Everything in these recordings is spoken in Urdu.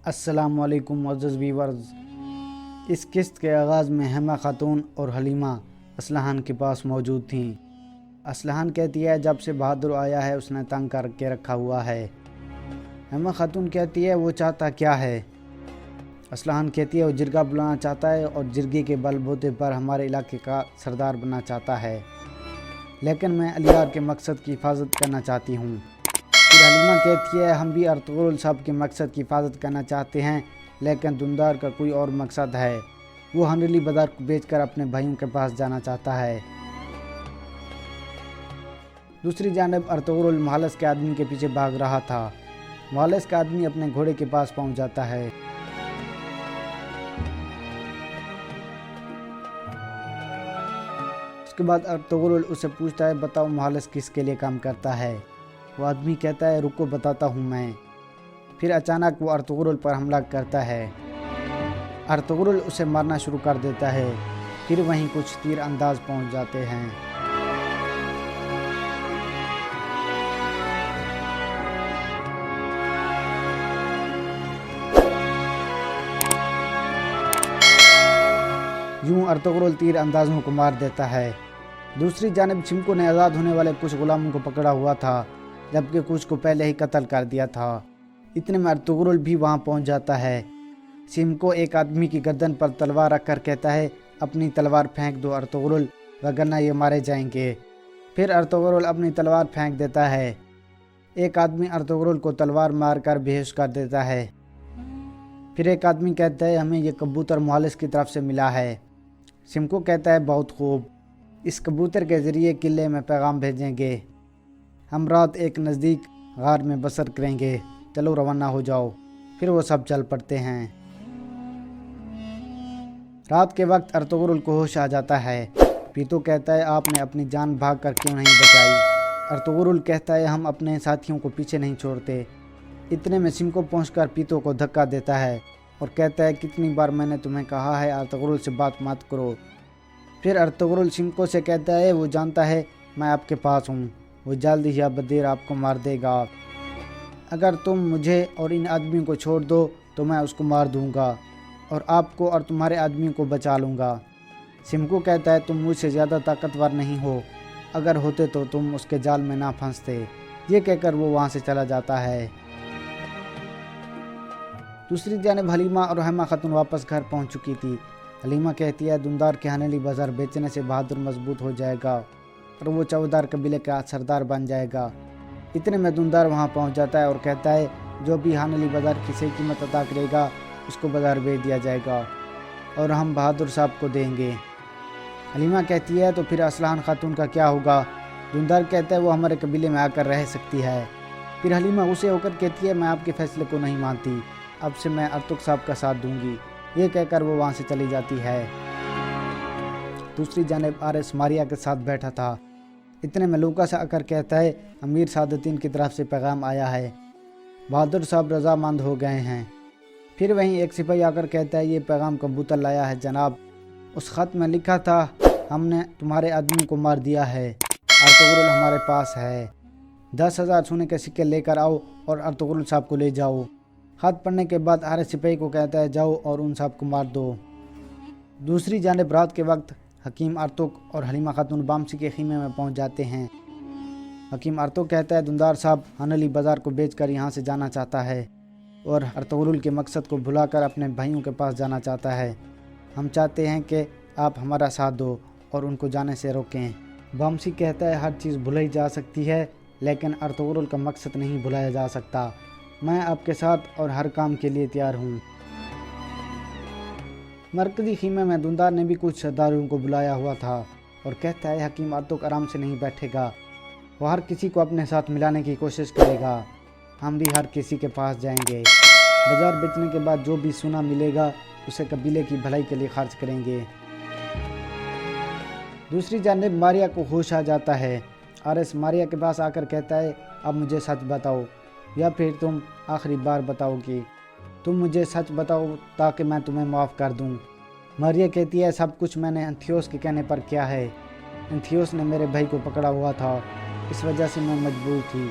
السلام علیکم معزز ویورز۔ اس قسط کے آغاز میں ہیما خاتون اور حلیمہ اسلحان کے پاس موجود تھیں۔ اسلحان کہتی ہے جب سے بہادر آیا ہے اس نے تنگ کر کے رکھا ہوا ہے۔ ہیما خاتون کہتی ہے وہ چاہتا کیا ہے؟ اسلحان کہتی ہے وہ جرگہ بلانا چاہتا ہے اور جرگے کے بل بوتے پر ہمارے علاقے کا سردار بننا چاہتا ہے، لیکن میں علیار کے مقصد کی حفاظت کرنا چاہتی ہوں۔ پھر حلیمہ کہتی ہے ہم بھی ارطغرل صاحب کے مقصد کی حفاظت کرنا چاہتے ہیں، لیکن دندار کا کوئی اور مقصد ہے۔ وہ ہنرلی بازار کو بیچ کر اپنے بھائیوں کے پاس جانا چاہتا ہے۔ دوسری جانب ارطغرل مہالس کے آدمی کے پیچھے بھاگ رہا تھا۔ مہالس کا آدمی اپنے گھوڑے کے پاس پہنچ جاتا ہے۔ اس کے بعد ارطغرل اسے پوچھتا ہے بتاؤ مہالس کس کے لیے کام کرتا ہے؟ وہ آدمی کہتا ہے رکو بتاتا ہوں میں۔ پھر اچانک وہ ارطغرل پر حملہ کرتا ہے۔ ارطغرل اسے مارنا شروع کر دیتا ہے۔ پھر وہیں کچھ تیر انداز پہنچ جاتے ہیں۔ یوں ارطغرل تیر اندازوں کو مار دیتا ہے۔ دوسری جانب شمکو نے آزاد ہونے والے کچھ غلاموں کو پکڑا ہوا تھا، جبکہ کچھ کو پہلے ہی قتل کر دیا تھا۔ اتنے میں ارطغرل بھی وہاں پہنچ جاتا ہے۔ شمکو ایک آدمی کی گردن پر تلوار رکھ کر کہتا ہے اپنی تلوار پھینک دو ارطغرل، وگرنہ یہ مارے جائیں گے۔ پھر ارطغرل اپنی تلوار پھینک دیتا ہے۔ ایک آدمی ارطغرل کو تلوار مار کر بے ہوش کر دیتا ہے۔ پھر ایک آدمی کہتا ہے ہمیں یہ کبوتر مہالس کی طرف سے ملا ہے۔ شمکو کہتا ہے بہت خوب، اس کبوتر کے ذریعے قلعے میں پیغام بھیجیں گے۔ ہم رات ایک نزدیک غار میں بسر کریں گے، چلو روانہ ہو جاؤ۔ پھر وہ سب چل پڑتے ہیں۔ رات کے وقت ارطغرل کو ہوش آ جاتا ہے۔ پیتو کہتا ہے آپ نے اپنی جان بھاگ کر کیوں نہیں بچائی؟ ارطغرل کہتا ہے ہم اپنے ساتھیوں کو پیچھے نہیں چھوڑتے۔ اتنے میں شمکو پہنچ کر پیتو کو دھکا دیتا ہے اور کہتا ہے کتنی بار میں نے تمہیں کہا ہے ارطغرل سے بات مت کرو۔ پھر ارطغرل شمکو سے کہتا ہے وہ جانتا ہے میں آپ کے پاس ہوں، وہ جلد یا بدیر آپ کو مار دے گا۔ اگر تم مجھے اور ان آدمیوں کو چھوڑ دو تو میں اس کو مار دوں گا اور آپ کو اور تمہارے آدمیوں کو بچا لوں گا۔ شمکو کہتا ہے تم مجھ سے زیادہ طاقتور نہیں ہو، اگر ہوتے تو تم اس کے جال میں نہ پھنستے۔ یہ کہہ کر وہ وہاں سے چلا جاتا ہے۔ دوسری جانب حلیمہ اور ہیما خاتون واپس گھر پہنچ چکی تھی۔ حلیمہ کہتی ہے دندار کے ہنرلی بازار بیچنے سے بہادر مضبوط ہو جائے گا اور وہ چودار قبیلے کا سردار بن جائے گا۔ اتنے میں دندار وہاں پہنچ جاتا ہے اور کہتا ہے جو بھی ہنرلی بازار کی صحیح قیمت ادا کرے گا اس کو بازار بیچ دیا جائے گا اور ہم بہادر صاحب کو دیں گے۔ حلیمہ کہتی ہے تو پھر اسلحان خاتون کا کیا ہوگا؟ دندار کہتا ہے وہ ہمارے قبیلے میں آ کر رہ سکتی ہے۔ پھر حلیمہ غصے ہو کر کہتی ہے میں آپ کے فیصلے کو نہیں مانتی، اب سے میں ارطغرل صاحب کا ساتھ دوں گی۔ یہ کہہ کر وہ وہاں سے چلی جاتی ہے۔ دوسری جانب آرس ماریا کے ساتھ بیٹھا تھا۔ اتنے میں لوکا سے آ کر کہتا ہے امیر سعادتین کی طرف سے پیغام آیا ہے، بہادر صاحب رضامند ہو گئے ہیں۔ پھر وہیں ایک سپاہی آ کر کہتا ہے یہ پیغام کبوتر لایا ہے جناب، اس خط میں لکھا تھا ہم نے تمہارے آدمی کو مار دیا ہے، ارطغرل ہمارے پاس ہے، 10,000 سونے کے سکے لے کر آؤ اور ارطغرل صاحب کو لے جاؤ۔ خط پڑھنے کے بعد آرس سپاہی کو کہتا ہے جاؤ اور ان صاحب کو مار دو۔ دوسری جانب رات کے وقت حکیم ارطغرل اور حلیمہ خاتون بامسی کے خیمے میں پہنچ جاتے ہیں۔ حکیم ارطغرل کہتا ہے دندار صاحب ہنرلی بازار کو بیچ کر یہاں سے جانا چاہتا ہے اور ارطغرل کے مقصد کو بھلا کر اپنے بھائیوں کے پاس جانا چاہتا ہے۔ ہم چاہتے ہیں کہ آپ ہمارا ساتھ دو اور ان کو جانے سے روکیں۔ بامسی کہتا ہے ہر چیز بھلائی جا سکتی ہے لیکن ارطغرل کا مقصد نہیں بھلایا جا سکتا۔ میں آپ کے ساتھ اور ہر کام کے لیے تیار ہوں۔ مرکزی خیمے میں دندار نے بھی کچھ سرداروں کو بلایا ہوا تھا اور کہتا ہے حکیم ارطغرل آرام سے نہیں بیٹھے گا، وہ ہر کسی کو اپنے ساتھ ملانے کی کوشش کرے گا۔ ہم بھی ہر کسی کے پاس جائیں گے، بازار بیچنے کے بعد جو بھی سونا ملے گا اسے قبیلے کی بھلائی کے لیے خرچ کریں گے۔ دوسری جانب ماریا کو ہوش آ جاتا ہے۔ آرس ماریا کے پاس آ کر کہتا ہے اب مجھے سچ بتاؤ یا پھر تم آخری بار بتاؤ گی، تم مجھے سچ بتاؤ تاکہ میں تمہیں معاف کر دوں۔ ماریا کہتی ہے سب کچھ میں نے انتھیوس کے کہنے پر کیا ہے، انتھیوس نے میرے بھائی کو پکڑا ہوا تھا، اس وجہ سے میں مجبور تھی۔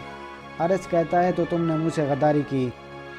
آرس کہتا ہے تو تم نے مجھ سے غداری کی،